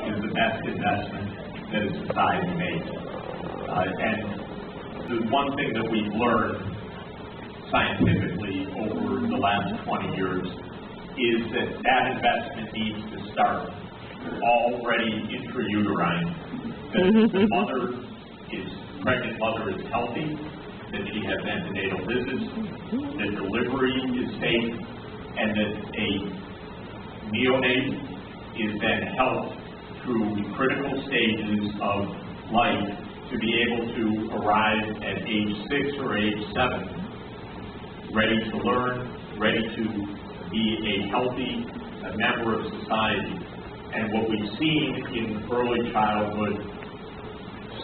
is the best investment that a society makes. And the one thing that we've learned scientifically over the last 20 years is that investment needs to start already intrauterine. That the pregnant mother is healthy, that she has antenatal visits, that delivery is safe, and that a neonate is then helped through critical stages of life to be able to arrive at age 6 or age 7, ready to learn, ready to be a healthy member of society. And what we've seen in early childhood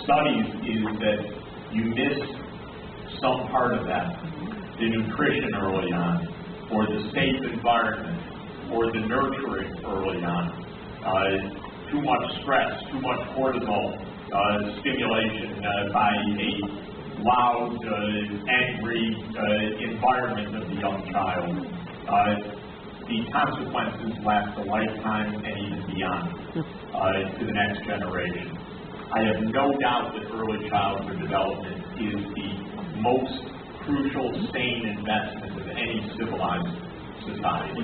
studies is that you miss some part of that. The nutrition early on, or the safe environment, or the nurturing early on. Too much stress, too much cortisol stimulation by a loud, angry environment of the young child. The consequences last a lifetime and even beyond to the next generation. I have no doubt that early childhood development is the most crucial, sane investment of any civilized society.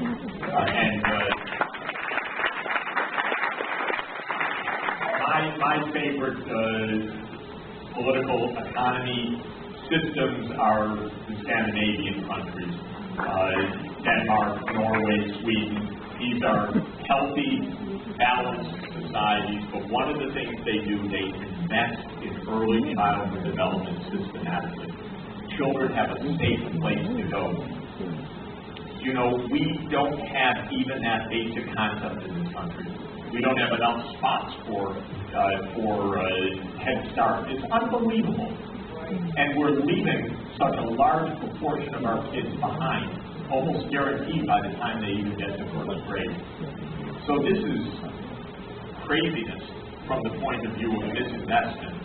My favorite political economy systems are the Scandinavian countries. Denmark, Norway, Sweden. These are healthy, balanced societies, but one of the things they do, they invest in early childhood development systematically. Children have a safe place to go. You know, we don't have even that basic concept in this country. We don't have enough spots for Head Start. It's unbelievable. And we're leaving such a large proportion of our kids behind, almost guaranteed by the time they even get to first grade. So this is craziness from the point of view of disinvestment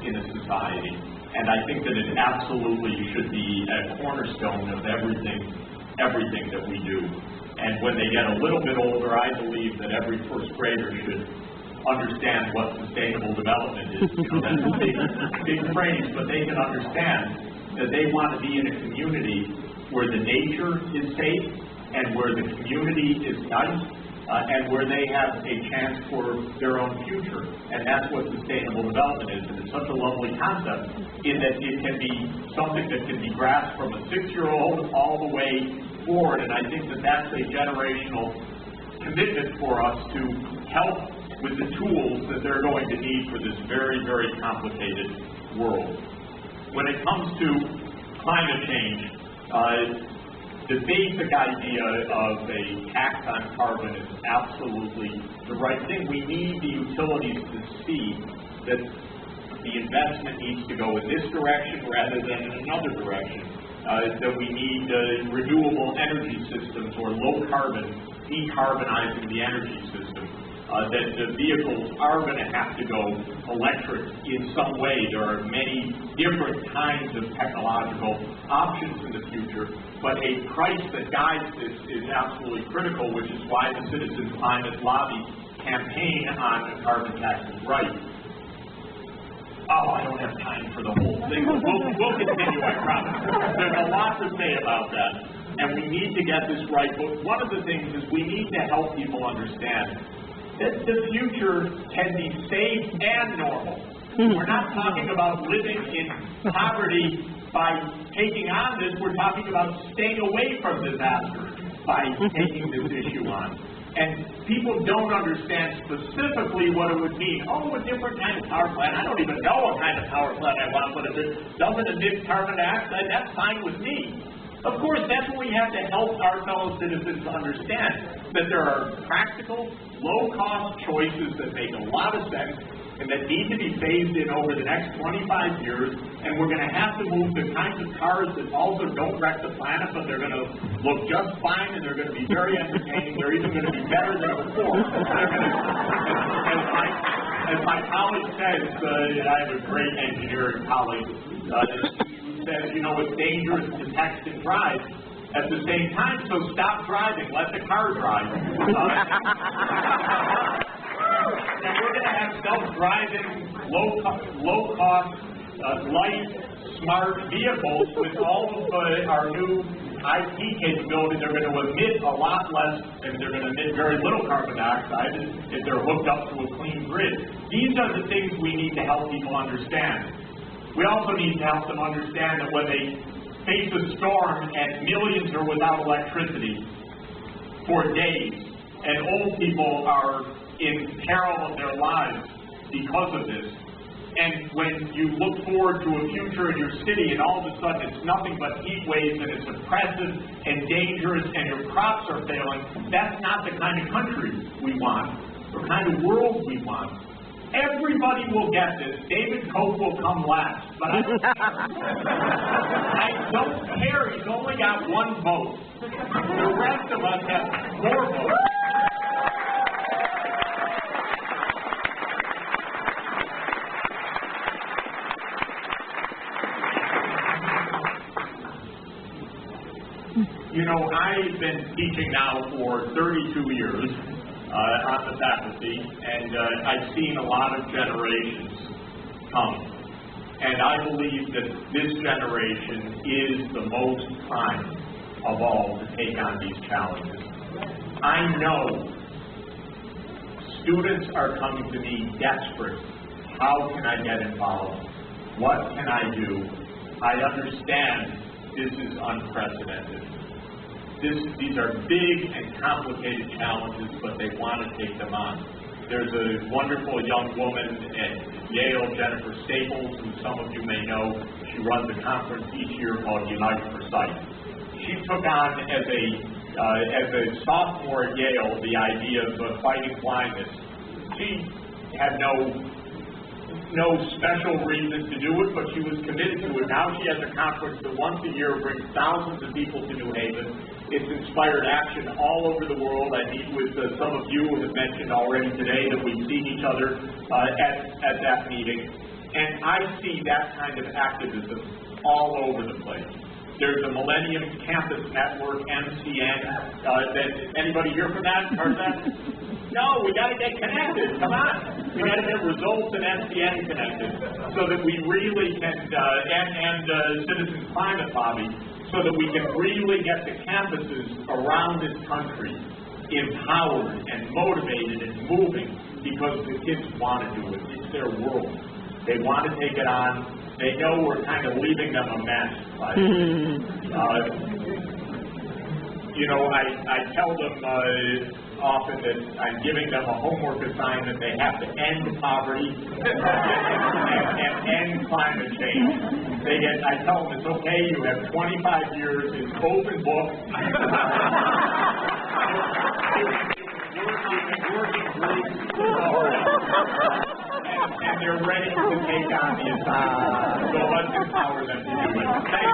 in a society. And I think that it absolutely should be a cornerstone of everything that we do. And when they get a little bit older, I believe that every first grader should understand what sustainable development is. You know, that's a big phrase, but they can understand that they want to be in a community where the nature is safe and where the community is nice and where they have a chance for their own future. And that's what sustainable development is. And it's such a lovely concept in that it can be something that can be grasped from a 6-year-old all the way forward. And I think that that's a generational commitment for us to help with the tools that they're going to need for this very, very complicated world. When it comes to climate change, the basic idea of a tax on carbon is absolutely the right thing. We need the utilities to see that the investment needs to go in this direction rather than in another direction. That we need renewable energy systems or low carbon, decarbonizing the energy system. That the vehicles are going to have to go electric in some way. There are many different kinds of technological options in the future, but a price that guides this is absolutely critical, which is why the Citizens Climate Lobby campaign on a carbon tax is right. Oh, I don't have time for the whole thing. We'll continue, I promise. There's a lot to say about that, and we need to get this right. But one of the things is we need to help people understand that the future can be safe and normal. We're not talking about living in poverty by taking on this. We're talking about staying away from disaster by taking this issue on. And people don't understand specifically what it would mean. Oh, a different kind of power plant. I don't even know what kind of power plant I want, but if it doesn't emit carbon dioxide, that's fine with me. Of course, that's when we have to help our fellow citizens understand that there are practical, low-cost choices that make a lot of sense and that need to be phased in over the next 25 years, and we're going to have to move the kinds of cars that also don't wreck the planet, but they're going to look just fine and they're going to be very entertaining. They're even going to be better than before. As my colleague says, I have a great engineering colleague, says, you know, it's dangerous to text and drive at the same time, so stop driving, let the car drive. self-driving, low-cost, light, smart vehicles with all of our new IT capabilities. They're going to emit a lot less, and they're going to emit very little carbon dioxide if they're hooked up to a clean grid. These are the things we need to help people understand. We also need to help them understand that when they face a storm and millions are without electricity for days, and old people are in peril of their lives because of this, and when you look forward to a future in your city and all of a sudden it's nothing but heat waves and it's oppressive and dangerous and your crops are failing, that's not the kind of country we want, the kind of world we want. Everybody will get this. David Koch will come last, but I don't care. He's only got one vote. The rest of us have 4 votes. You know, I've been teaching now for 32 years on the faculty, and I've seen a lot of generations come. And I believe that this generation is the most primed of all to take on these challenges. I know students are coming to me desperate. How can I get involved? What can I do? I understand this is unprecedented. These are big and complicated challenges, but they want to take them on. There's a wonderful young woman at Yale, Jefferey Sachs, who some of you may know. She runs a conference each year called Unite for Sight. She took on as a sophomore at Yale the idea of fighting blindness. She had no special reason to do it, but she was committed to it. Now she has a conference that once a year brings thousands of people to New Haven. It's inspired action all over the world. I meet with some of you who have mentioned already today that we've seen each other at that meeting. And I see that kind of activism all over the place. There's a Millennium Campus Network, MCN. Anybody hear from that? Heard that? No, we got to get connected. Come on. We got to get results and MCN connected so that we really can, and Citizens Climate Lobby, so that we can really get the campuses around this country empowered and motivated and moving because the kids want to do it. It's their world. They want to take it on. They know we're kind of leaving them a mess. You know, I tell them often that I'm giving them a homework assignment. They have to end poverty and end climate change. I tell them it's okay. You have 25 years. It's open book. Working groups. And they're ready to take on the assignment. So let's empower them to do it. Thank you.